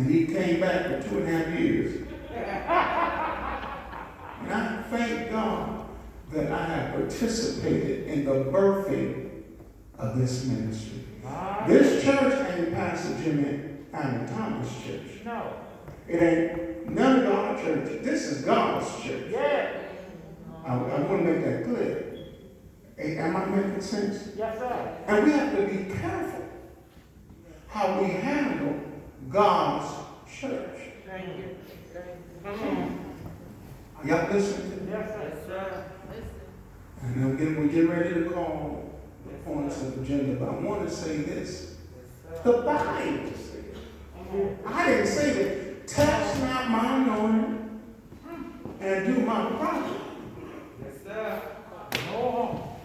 And he came back for 2.5 years. And I thank God that I have participated in the birthing of this ministry. This church ain't Pastor Jimmy Allen Thomas church. No. It ain't none of our church. This is God's church. Yeah. I want to make that clear. Am I making sense? Yes, sir. And we have to be careful how we handle God's church. Thank you. Y'all listen? Yes, sir. And we're getting ready to call the points of agenda, but I want to say this. The Bible says, I didn't say that, touch not my anointing and do my prophet. Yes, sir. Oh,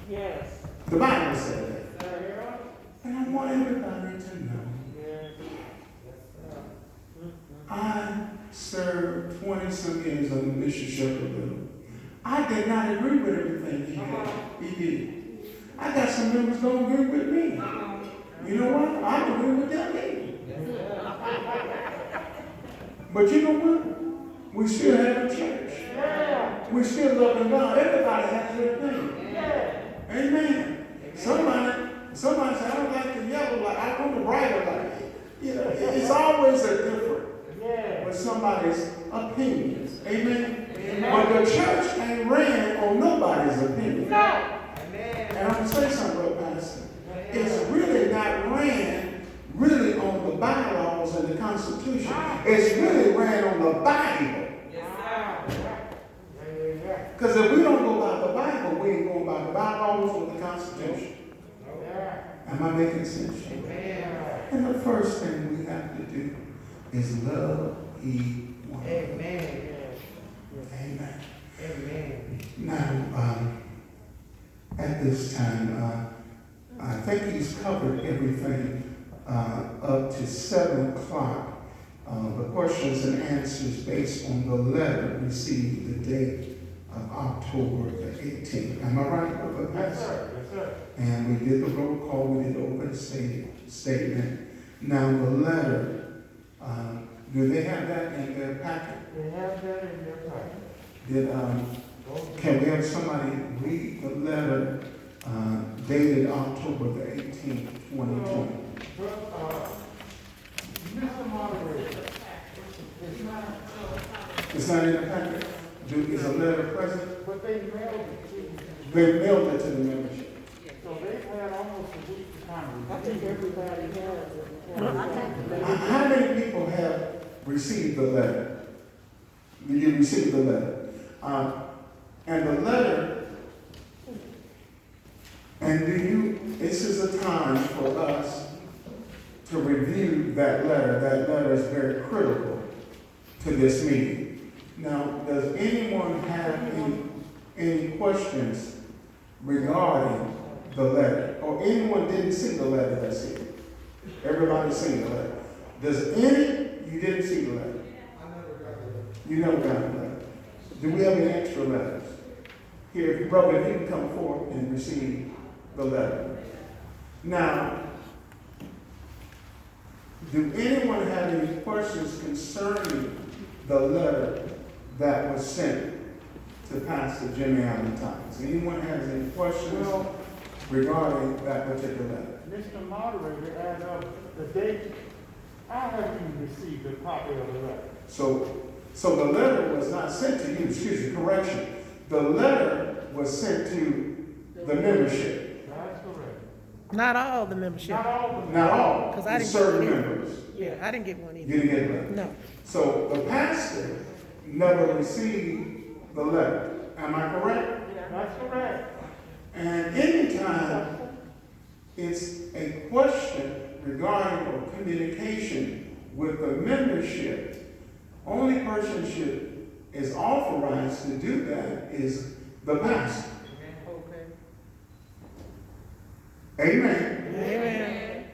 yes. The Bible said that. Yes, sir. And I want everybody to know. Yes, sir. I served 20-some years under Bishop Shepherd Little. I did not agree with everything he did. I got some members don't agree with me. You know what? I agree with them either. But you know what? We still have a church. We still loving God. Everybody has their thing. Amen. Somebody said, I don't like the yellow light. I want the brighter light. You know, it's always a difference with somebody's opinions. Amen. But the church ain't ran on nobody's opinion. And I'm going to say something, Brother Pastor. It's really not ran really on the bylaws and the Constitution. It's really ran on the Bible. Because if we don't go by the Bible, we ain't going by the bylaws or the Constitution. Am I making sense? And the first thing we have to do is love one another. Amen. Amen. Now, at this time, I think he's covered everything up to 7 o'clock. The questions and answers based on the letter received the date of October the 18th. Am I right, Brother Pastor? Yes, sir. Yes, sir. And we did the roll call, we did the open statement. Now, the letter, do they have that in their packet? They have that in their packet. Can we have somebody read the letter dated October the 18th, 2020? Mr. Moderator, It's not in the packet? Is a letter present? but they mailed it to you. They mailed it to the membership. So they've had almost a week to kind of. I think everybody has. How many people have received the letter? You received the letter. And the letter, and this is a time for us to review that letter. That letter is very critical to this meeting. Now, does anyone have any questions regarding the letter? Or anyone didn't see the letter that's here? Everybody seen the letter. You didn't see the letter? You never got the letter. Do we have any extra letters? Here, brother, if you can come forward and receive the letter. Now, do anyone have any questions concerning the letter that was sent to Pastor Jimmy Allen Thomas? Anyone has any questions regarding that particular letter? Mr. Moderator, as of the date, I haven't received a copy of the letter. So the letter was not sent to you, excuse me, correction. The letter was sent to the membership. That's correct. Not all the membership. Not all of them. Not all, 'Cause I didn't certain get it. members. Yeah, I didn't get one You either. didn't get a letter? No. So the pastor never received the letter. Am I correct? That's correct. And anytime it's a question regarding or communication with the membership, only person is authorized to do that is the pastor. Amen. Amen.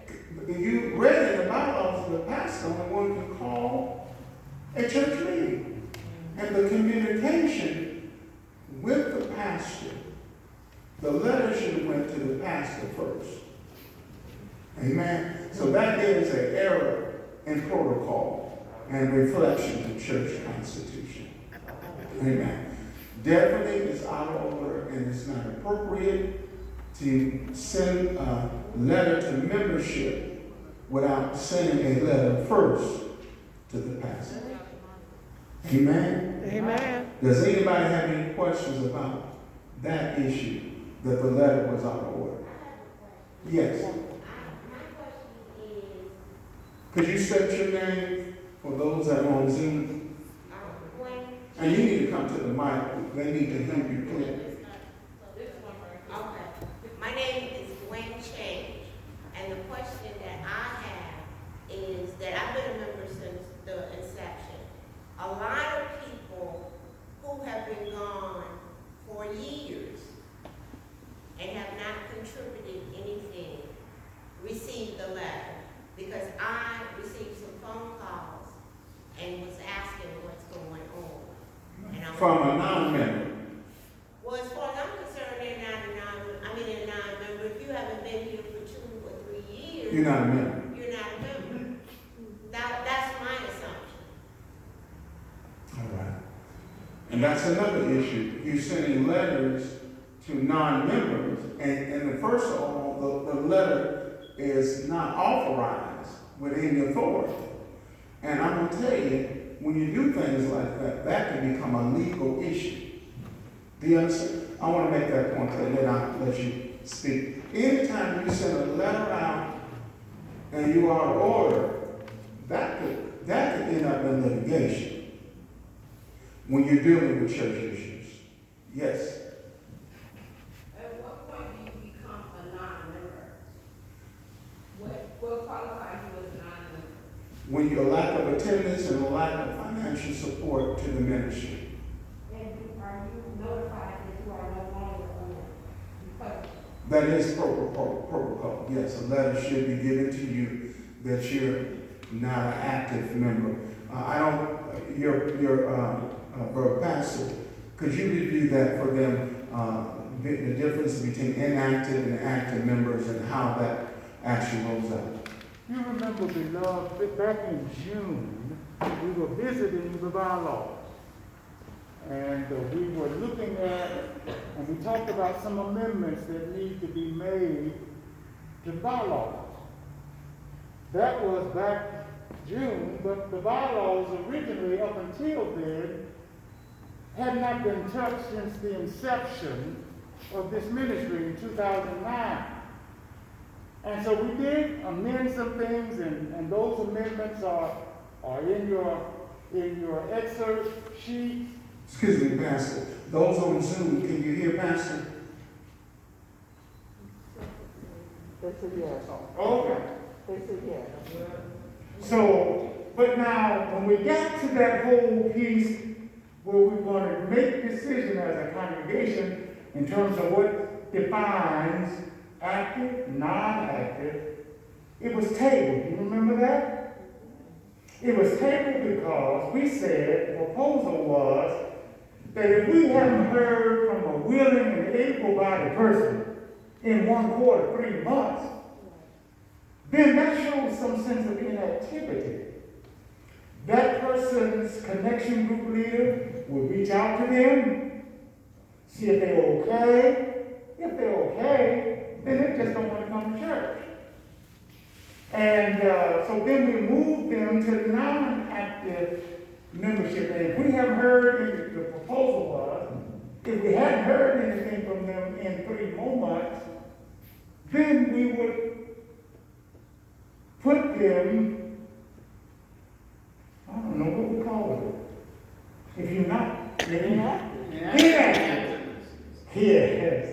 You read in the bylaws, the pastor only one can call a church meeting. And the communication with the pastor, the letter should have went to the pastor first. Amen. So that is an error and protocol and reflection of church constitution. Amen. Definitely it's out of order and it's not appropriate to send a letter to membership without sending a letter first to the pastor. Amen. Amen. Does anybody have any questions about that issue, that the letter was out of order? Yes. My question is, Could you state your name for those that are on Zoom? when, And you need to come to the mic. They need to hear you clearly. okay, my name is Gwen Change, and the question that I have is that I've been a member since the inception. A lot of people who have been gone for years and have not contributed anything received the letter, because I received some phone calls and was asking what's going on. And I From a non-member. Well, as far as I'm concerned, they're not a non-member. If you haven't been here for 2 or 3 years, You're not a member. you're not a member. That's my assumption. All right. And that's another issue. You're sending letters to non-members, and the first of all, the letter is not authorized with any authority. And I'm gonna tell you, when you do things like that, that can become a legal issue. Do you understand? I want to make that point clear, then I'll let you speak. Anytime you send a letter out and you are out of order, that could end up in litigation when you're dealing with church issues. Yes. At what point do you become a non-member? What qualifies you as a non-member? When your lack of attendance and a lack of financial support to the ministry. And are you notified that you are no longer a member? Because That is protocol. Yes, a letter should be given to you that you're not an active member. Brother Pastor, could you review that for them, the difference between inactive and active members and how that actually rolls out? You remember, beloved, back in June, we were visiting the bylaws. And we were looking at, and we talked about some amendments that need to be made to the bylaws. That was back June, but the bylaws originally, up until then, had not been touched since the inception of this ministry in 2009. And so we did amend some things, and those amendments are in your excerpt sheet. Excuse me, Pastor. Those on Zoom, can you hear Pastor? They said yes. Okay. They said yes. So, but now, when we got to that whole piece where we want to make decision as a congregation in terms of what defines active, non-active, it was tabled. Do you remember that? It was tabled because we said the proposal was that if we haven't heard from a willing and able-bodied person in 1 quarter, 3 months, then that shows some sense of inactivity. That person's connection group leader will reach out to them, see if they're okay. If they're okay, then they just don't want to come to church. And so then we move them to non-active membership. And if we haven't heard, the proposal was, if we hadn't heard anything from them in 3 more months, then we would put them, I don't know what we call it. If you're not inactive. Yes.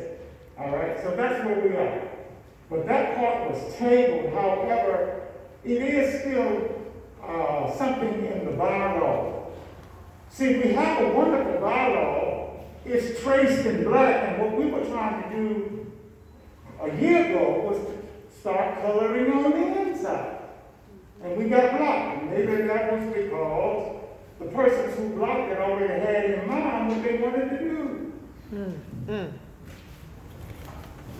All right, so that's where we are. But that part was tabled. However, it is still something in the bylaw. See, we have a wonderful bylaw. It's traced in black, and what we were trying to do a year ago was to start coloring on the inside. And we got blocked. And maybe that was because the persons who blocked it already had in mind what they wanted to do.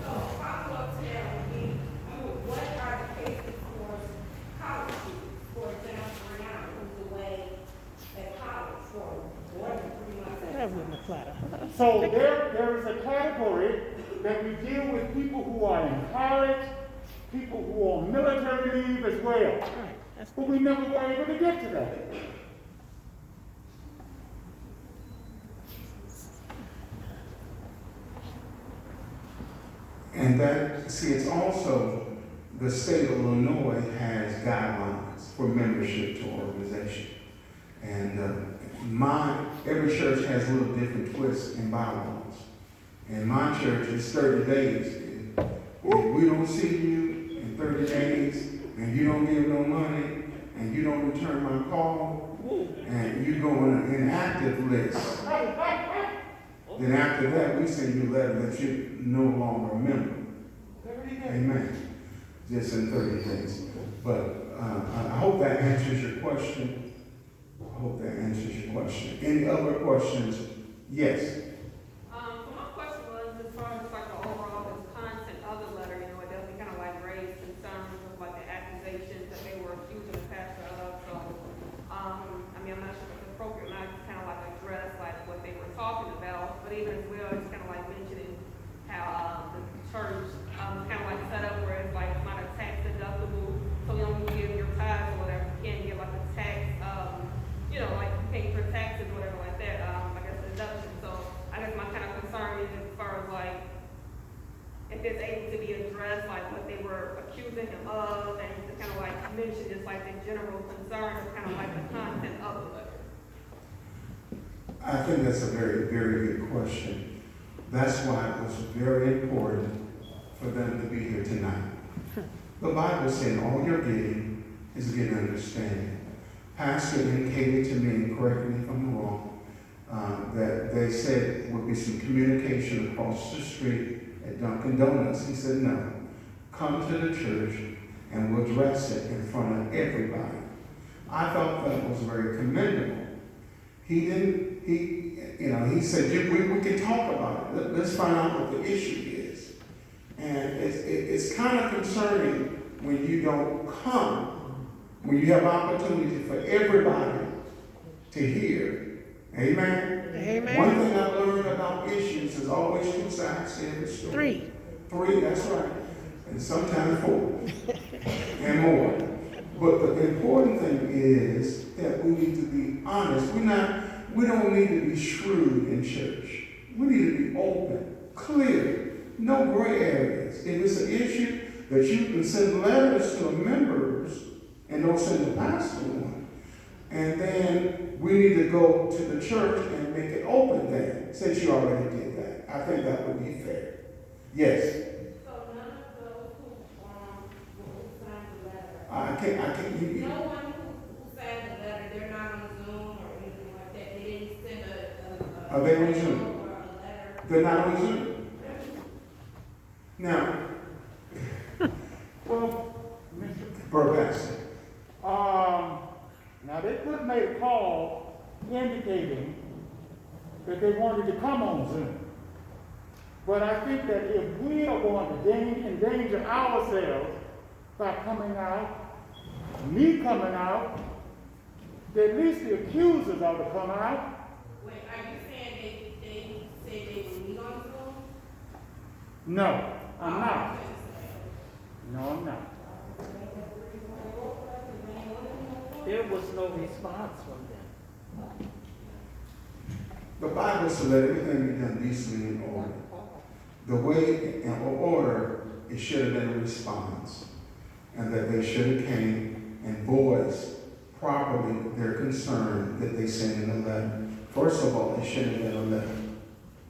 so follow-up to that would be, what are the cases for college students, for example? platter. So there is a category that we deal with people who are in college, people who are on military leave as well. Right, that's But we never were able to get to that. And that, see, it's also, the state of Illinois has guidelines for membership to organization. And every church has a little different twists and bylaws. And my church is 30 days. If we don't see you in 30 days, and you don't give no money, and you don't return my call, and you go on an inactive list, then after that, we send you a letter that you're no longer a member. Amen. Just in 30 days. But I hope that answers your question. I hope that answers your question. Any other questions? Yes. So my question was, as far as like the overall this content of the letter, you know, it definitely kind of like raised concerns of like the accusations that they were accusing the pastor of. So, I mean, I'm not sure if it's appropriate, not to kind of like address like what they were talking about, but even as well, it's kind of like mentioning how the church kind of like set up where it's like it's not a tax deductible, so you don't give your tithes or whatever, you can't give like a tax, you know, like you pay for taxes or whatever like that, I guess deduction. So I guess my kind of concern is as far as like if it's able to be addressed, like what they were accusing him of, and to kind of like mention just like the general concern of kind of like the content of the letter. I think that's a very, very good question. That's why it was very important for them to be here tonight. The Bible said all you're getting is getting understanding. Pastor indicated to me, and correct me if I'm wrong, that they said would be some communication across the street at Dunkin' Donuts. He said, no, come to the church and we'll address it in front of everybody. I thought that was very commendable. He said, we can talk about it. Let's find out what the issue is. And it's kind of concerning when you don't come, when you have opportunity for everybody to hear. Amen? Amen. One thing I learned about issues is always 2 sides to every story. 3. That's right. And sometimes 4 and more. But the important thing is that we need to be honest. We don't need to be shrewd in church. We need to be open, clear, no gray areas. If it's an issue that you can send letters to members and don't send the pastor one, and then we need to go to the church and make it open there, since you already did that. I think that would be fair. Yes. So none of those who signed the letter. I can't. No one who signed the letter, they're not on Zoom or anything like that. They didn't send a Are they on Zoom? or a letter. They're not on Zoom. Now, Well, Mr. Burbank. Now they could have made a call indicating that they wanted to come on Zoom. But I think that if we are going to endanger ourselves by coming out, me coming out, then at least the accusers ought to come out. Wait, are you saying they said they would meet on Zoom? No, I'm not. No, I'm not. There was no response from them. The Bible said let everything be done decently in order. The way in order, it should have been a response. And that they should have came and voiced properly their concern that they sent in a letter. First of all, it should have been a letter.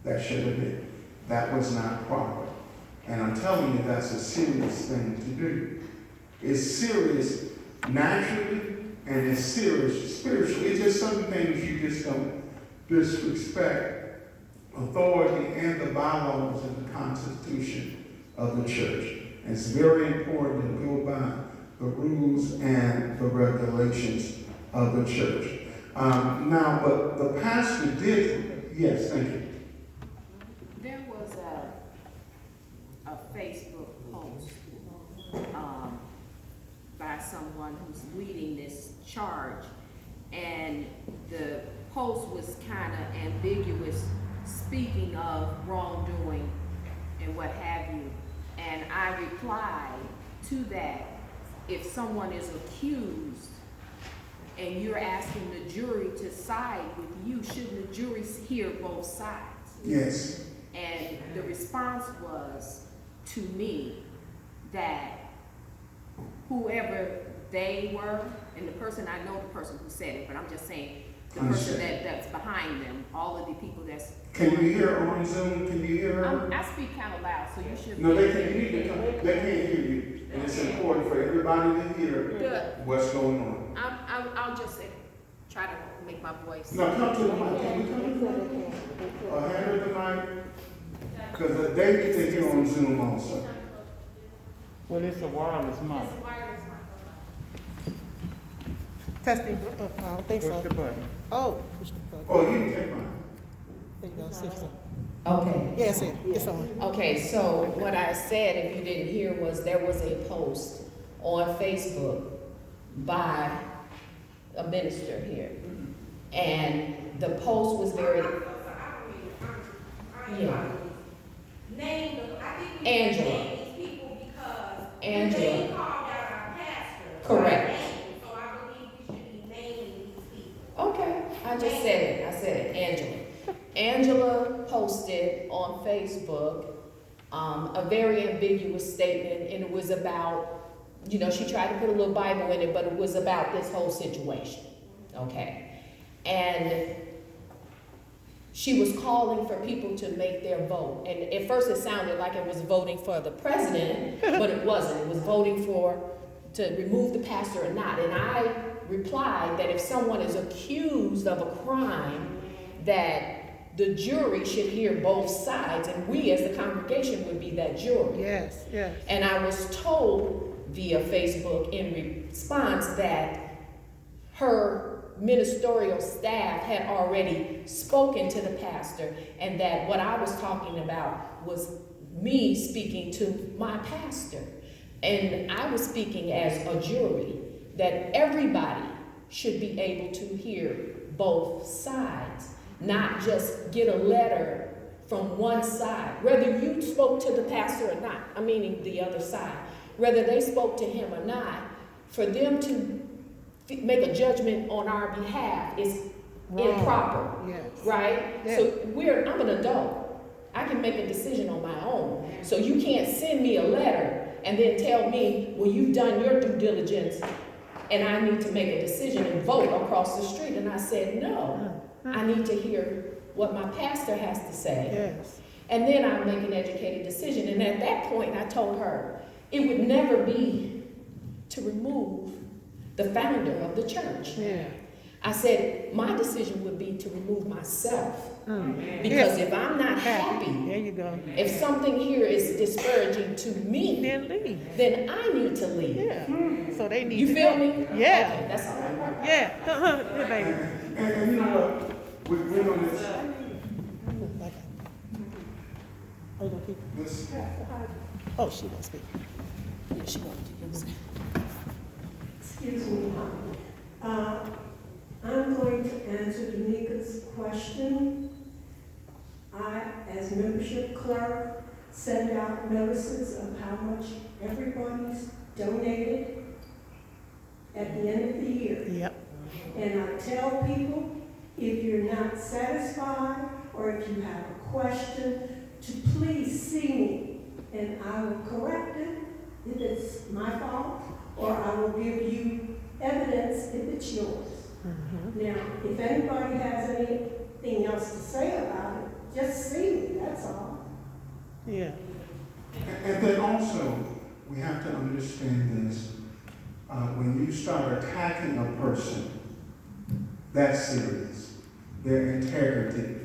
That should have been. That was not proper. And I'm telling you, that's a serious thing to do. It's serious naturally, and it's serious spiritually. It's just some things you just don't disrespect authority and the bylaws and the constitution of the church. And it's very important to go by the rules and the regulations of the church. Now, but the pastor did, yes, thank you. There was a Facebook post by someone who's leading this charge, and the post was kind of ambiguous speaking of wrongdoing and what have you. And I replied to that, if someone is accused and you're asking the jury to side with you, shouldn't the jury hear both sides? Yes. And the response was to me that whoever they were, and the person, I know the person who said it, but I'm just saying, the person that's behind them, all of the people that's. Can you hear her on Zoom? Can you hear her? I speak kind of loud, so you should. No, they can't, you need to come, they can't hear you. And it's important for everybody to hear what's going on. I'll just try to make my voice. No, come to the mic. Can you come to the mic? Or hand her the mic? Because they need to hear on Zoom also. Well, it's a wireless mic. Testing, I don't think Push so. the button. Oh, push the button. Oh, you can take mine. There you go, see if so. Okay. Yes, it's on. Okay, so what I said, if you didn't hear, was there was a post on Facebook by a minister here. And the post was very, yeah. Name the, I think we Angela. name these people because Angela. they called out our pastor. Correct. By name, so I believe we should be naming these people. Okay, I just said it, Angela. Angela posted on Facebook, a very ambiguous statement, and it was about, you know, she tried to put a little Bible in it, but it was about this whole situation, okay? And she was calling for people to make their vote. And at first it sounded like it was voting for the president, but it wasn't. It was voting to remove the pastor or not. And I replied that if someone is accused of a crime, that the jury should hear both sides, and we as the congregation would be that jury. Yes, yes. And I was told via Facebook in response that her ministerial staff had already spoken to the pastor, and that what I was talking about was me speaking to my pastor. And I was speaking as a jury, that everybody should be able to hear both sides, not just get a letter from one side, whether you spoke to the pastor or not, I'm meaning the other side, whether they spoke to him or not, for them to make a judgment on our behalf is improper, Yes. right? Yes. So I'm an adult. I can make a decision on my own. So you can't send me a letter and then tell me, well, you've done your due diligence and I need to make a decision and vote across the street. And I said, no, I need to hear what my pastor has to say. Yes. And then I'll make an educated decision. And at that point, I told her it would never be to remove the founder of the church. Yeah. I said, my decision would be to remove myself. Mm. Because Yes. if I'm not There happy, you go. if something here is disparaging to me, Then leave. then I need to leave. Yeah. So they need You to feel know. me? Yeah. Okay, that's all right. Yeah. Yeah, baby. And you know what? We're on this, Okay. Are you gonna keep? this, Oh, she won't speak. Yeah, she won't. Excuse me. I'm going to answer Danika's question. I, as membership clerk, send out notices of how much everybody's donated at the end of the year. Yep. And I tell people, if you're not satisfied or if you have a question, to please see me and I will correct it if it's my fault, or I will give you evidence if it's yours. Now, if anybody has anything else to say about it, just see me, that's all. Yeah. and then also, we have to understand this. When you start attacking a person, that's serious. Their integrity,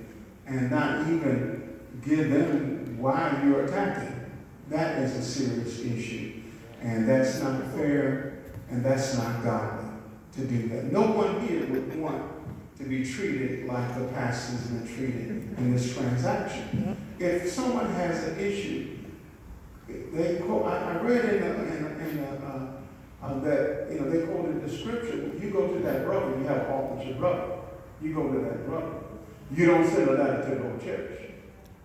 and not even give them why you're attacking. That is a serious issue. And that's not fair, and that's not godly to do that. No one here would want to be treated like the pastor's been treated in this transaction. If someone has an issue, I read that, you know, they quoted the scripture. You go to that brother, you have an officer brother. You go to that brother. You don't send a letter to go to church.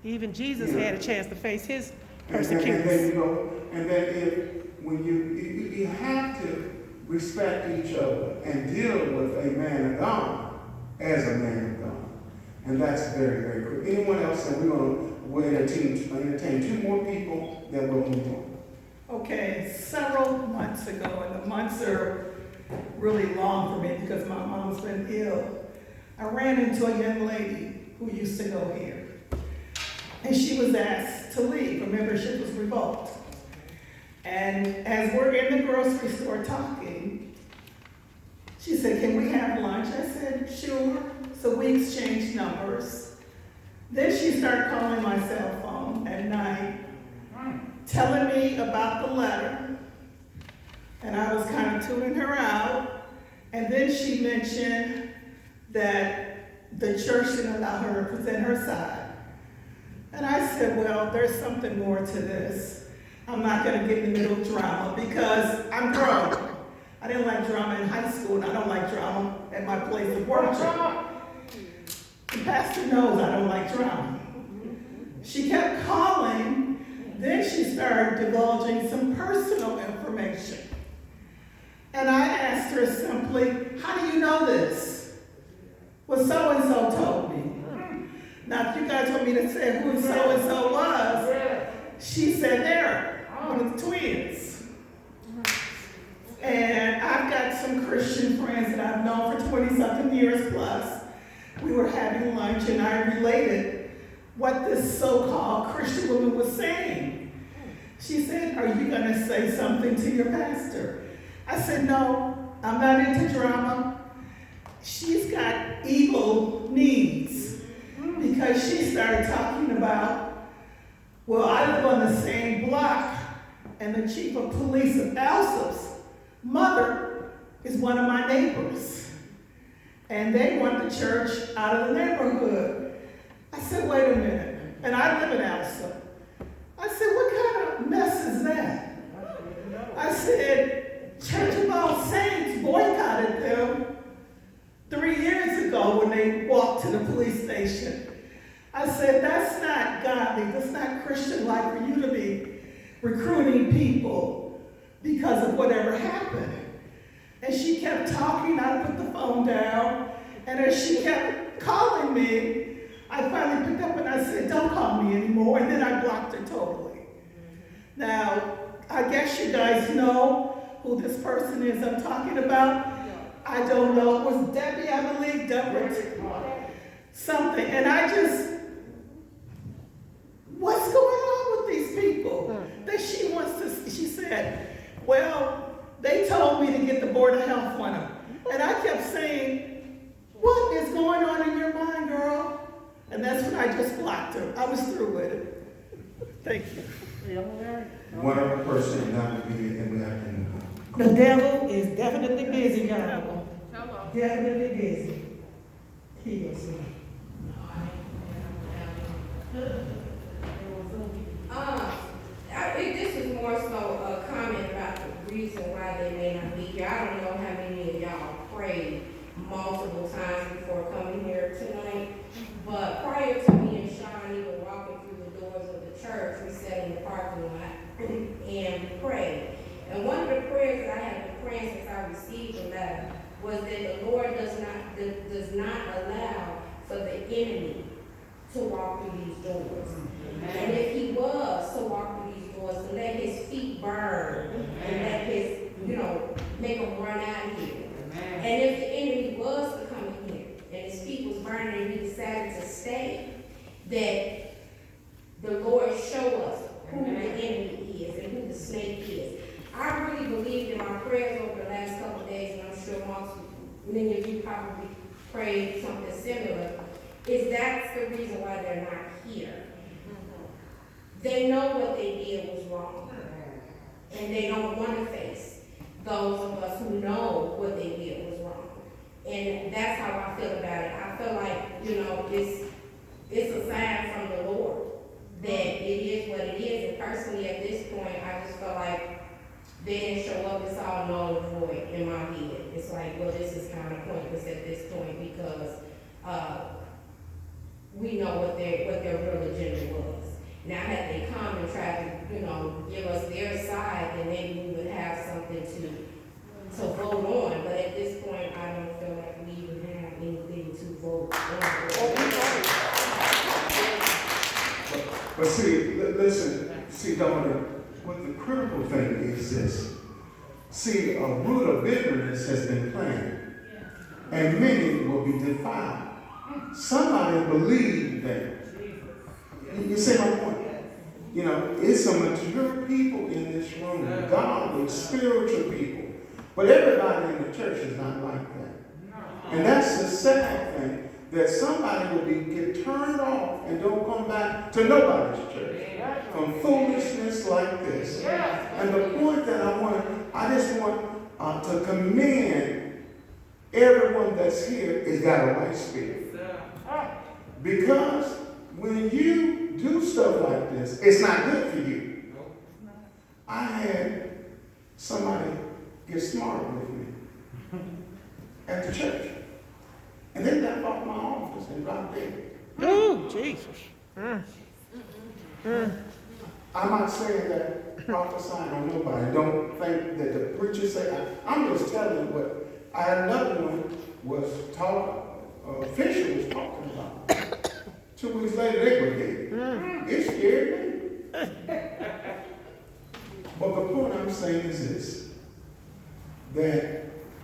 Even Jesus had a chance to face his And then persecutors. you go, and then when you have to respect each other and deal with a man of God as a man of God. And that's very, very good. Anyone else? And we'll entertain two more people, then we'll move on. Okay, several months ago, and the months are really long for me because my mom's been ill, I ran into a young lady who used to go here. And she was asked to leave. Her membership was revoked. And as we're in the grocery store talking, she said, "Can we have lunch?" I said, "Sure." So we exchanged numbers. Then she started calling my cell phone at night, telling me about the letter. And I was kind of tuning her out. And then she mentioned that the church didn't allow her to present her side. And I said, well, there's something more to this. I'm not going to get in the middle of drama because I'm grown. I didn't like drama in high school, and I don't like drama at my place of work. The pastor knows I don't like drama. She kept calling. Then she started divulging some personal information. And I asked her simply, "How do you know this?" "Well, so-and-so told me." Now, if you guys want me to say who so-and-so was, she said they're one of the twins. And I've got some Christian friends that I've known for 20-something years plus. We were having lunch and I related what this so-called Christian woman was saying. She said, "Are you going to say something to your pastor?" I said, "No, I'm not into drama. She's got evil needs." Because she started talking about, well, I live on the same block, and the chief of police of Alsop's mother is one of my neighbors. And they want the church out of the neighborhood. I said, wait a minute. And I live in Alsop. I said, what kind of mess is that? I said, Church of All Saints boycotted them 3 years ago when they walked to the police station. I said, that's not godly, that's not Christian-like for you to be recruiting people because of whatever happened. And she kept talking, I put the phone down, and as she kept calling me, I finally picked up and I said, don't call me anymore, and then I blocked her totally. Now, I guess you guys know who this person is I'm talking about. I don't know, it was Debbie, I believe, Deborah, something, and I just, what's going on with these people? That she wants to, she said, well, they told me to get the Board of Health on them. And I kept saying, what is going on in your mind, girl? And that's when I just blocked her. I was through with it. Thank you. One other person not to be, and we have to move on. The devil is definitely busy, y'all. Hello. Definitely busy. He is. This is more so a comment about the reason why they may not be here. I don't know how many of y'all prayed multiple times before coming here tonight, but prior to me and Sean even walking through the doors of the church, we sat in the parking lot and prayed. And one of the prayers that I have been praying since I received the letter was that the Lord does not allow for the enemy to walk through these doors. And if he was to walk through these doors, to let his feet burn and let his, make him run out of here. And if the enemy was to come in here and his feet was burning and he decided to stay, that the Lord show us who the enemy is and who the snake is. I really believed in my prayers over the last couple of days, and I'm sure many of you probably prayed something similar, is that's the reason why they're not here. They know what they did was wrong, and they don't want to face those of us who know what they did was wrong. And that's how I feel about it. I feel like, it's a sign from the Lord that it is what it is. And personally, at this point, I just feel like they didn't show up. It's all null and void in my head. It's like, well, this is kind of pointless at this point because know what their real agenda was. Now, had they come and tried to, give us their side, then maybe we would have something to vote on. But at this point, I don't feel like we even have anything to vote on. But see, listen, Donna, what the critical thing is this. See, a root of bitterness has been planted, and many will be defiled. Somebody believed that. You see my point? It's some mature people in this room, godly, spiritual people. But everybody in the church is not like that. And that's the sad thing, that somebody will get turned off and don't come back to nobody's church from foolishness like this. And the point that I just want to commend everyone that's here is got a right spirit. Because when you do stuff like this, it's not good for you. I had somebody get smart with me at the church. And they left off my office and dropped dead. Oh, Jesus. I'm not saying that prophesying on nobody. Don't think that the preacher said. I'm just telling you what I had another one was Fisher was talking about. 2 weeks later, they were dead. It scared me. But the point I'm saying is this, that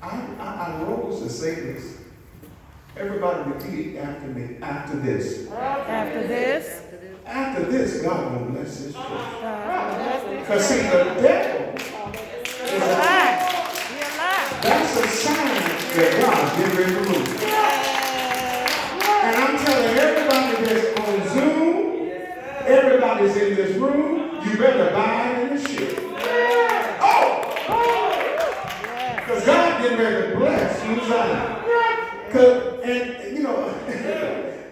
I rose to say this. Everybody repeat after me, after this. After this. After this, God will bless this church. Because see, the devil is a lie. That's a sign that God did ready to move. And I'm telling everybody that's on Zoom, everybody's in this room, you better buy in the ship. Because God did ready to bless you, Zion.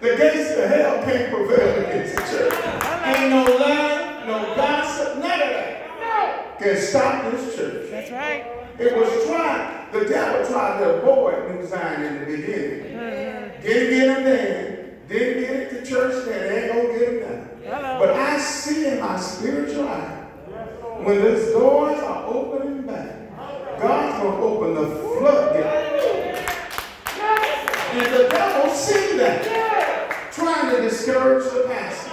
The gates of hell can't prevail against the church. Ain't no lie, no gossip, none of that can stop this church. That's right. It was tried. The devil tried to avoid New Zion in the beginning. Didn't get him then. Didn't get it to church then. Ain't gonna get him now. But I see in my spiritual eye, when these doors are opening back, God's gonna open the floodgate. And the devil see that, trying to discourage the pastor.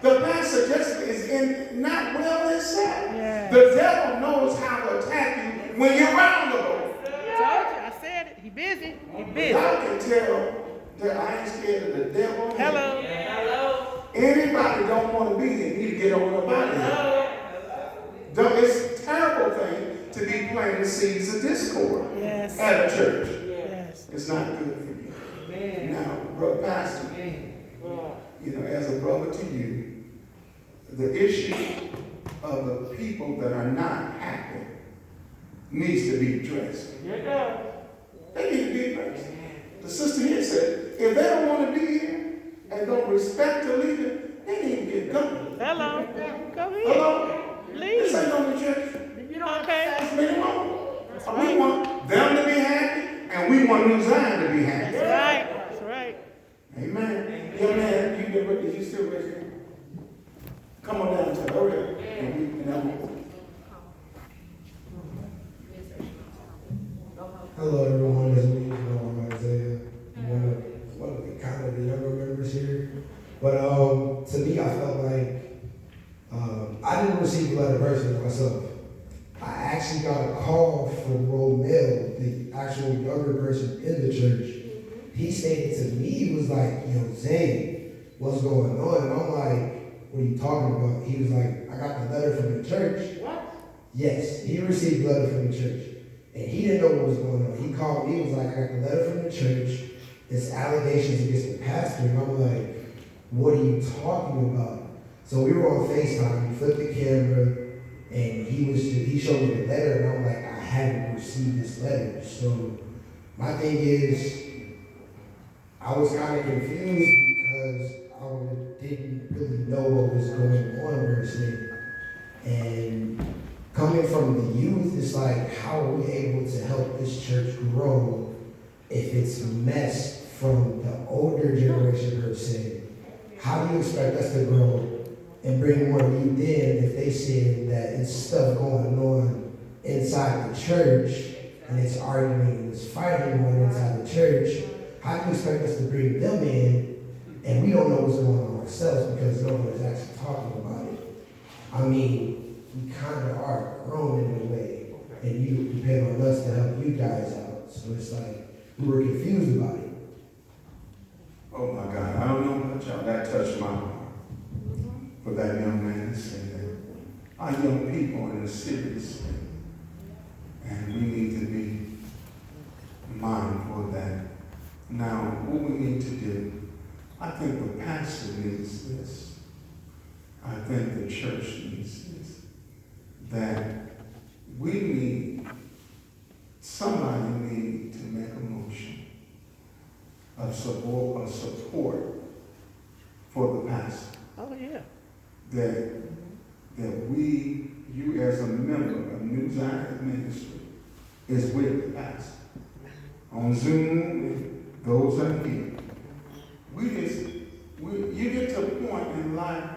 The pastor just is not well himself. The devil knows how to attack you when you're around the Lord. I said it. He busy. Y'all can tell that I ain't scared of the devil. Hello. Anybody don't want to be here, need to get on up out of here. It's a terrible thing to be planting seeds of discord at a church. It's not good for you. Now, brother pastor, as a brother to you, the issue of the people that are not happy needs to be addressed. They need to be addressed. The sister here said, if they don't want to be here and don't respect the leader, they need to get going. Hello. Go ahead. Hello? Leave. This ain't no church. You know, okay. That's many more. We want them to be happy, and we want New Zion to be happy. That's right. Amen. Young man, is you still raising? Come on down to hurry up. Hello everyone, it's me, I'm Isaiah. I'm one of the kind of the younger members here. But to me, I felt like I didn't receive a letter personally myself. I actually got a call from Romel, the actual younger person in the church. He stated to me, he was like, Zane, what's going on? And I'm like, what are you talking about? He was like, I got the letter from the church. What? Yes, he received a letter from the church. And he didn't know what was going on. He called me, he was like, I got the letter from the church. It's allegations against the pastor. And I'm like, what are you talking about? So we were on FaceTime, he flipped the camera, and he showed me the letter, and I'm like, I haven't received this letter. So my thing is, I was kind of confused because I didn't really know what was going on per se. And coming from the youth, it's like, how are we able to help this church grow if it's messed from the older generation per se? how do you expect us to grow and bring more youth in if they see that it's stuff going on inside the church and it's arguing and it's fighting going inside the church? How do you expect us to bring them in and we don't know what's going on ourselves because no one is actually talking about it? I mean, we kind of are grown in a way, and you depend on us to help you guys out. So it's like we were confused about it. Oh my God, I don't know about y'all, that touched my heart. For that young man to say that. Our young people in a serious state. And we need to be mindful of that. Now, what we need to do, I think the pastor needs this. I think the church needs this. That we need, somebody need to make a motion of support for the pastor. Oh, yeah. That you as a member of New Zion Ministry is with the pastor. On Zoom, it goes up here. You get to a point in life,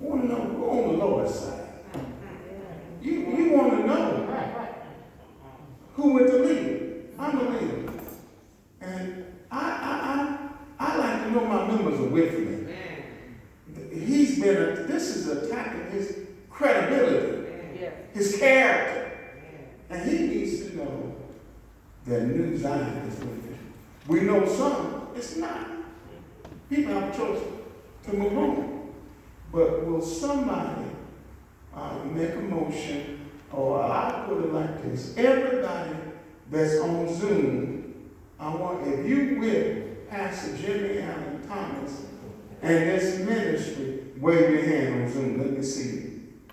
you want to know who on the Lord's side. You want to know who with the leader. I'm the leader. And I like to know my members are with me. This is attacking his credibility, his character. And he needs to know that New Zion is with him. We know some, it's not. People have a choice to move on. But will somebody make a motion, or I'll put it like this, everybody that's on Zoom, if you with Pastor Jimmy Allen Thomas and this ministry, wave your hand on Zoom. Let me see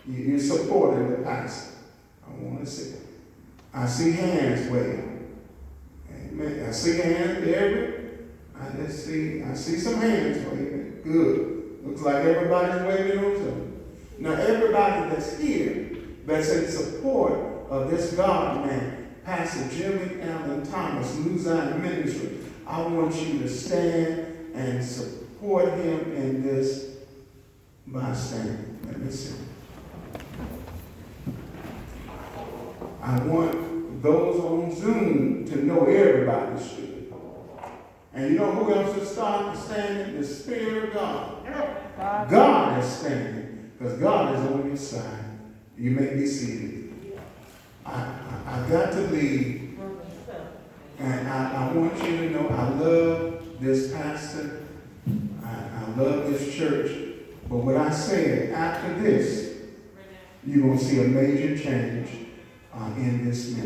you. You're supporting the pastor. I want to see. I see hands waving. Amen. I see hands there. I see some hands waving. Good. Looks like everybody's waving on Zoom. Now everybody that's here, that's in support of this God man, Pastor Jimmy Allen Thomas, New Zion Ministry, I want you to stand and support him in this by standing. Let me see. I want those on Zoom to know everybody should. And you know who else is standing? The Spirit of God. God is standing because God is on your side. You may be seated. I got to leave. And I want you to know I love this pastor. I love this church. But what I said, after this, you're going to see a major change in this ministry.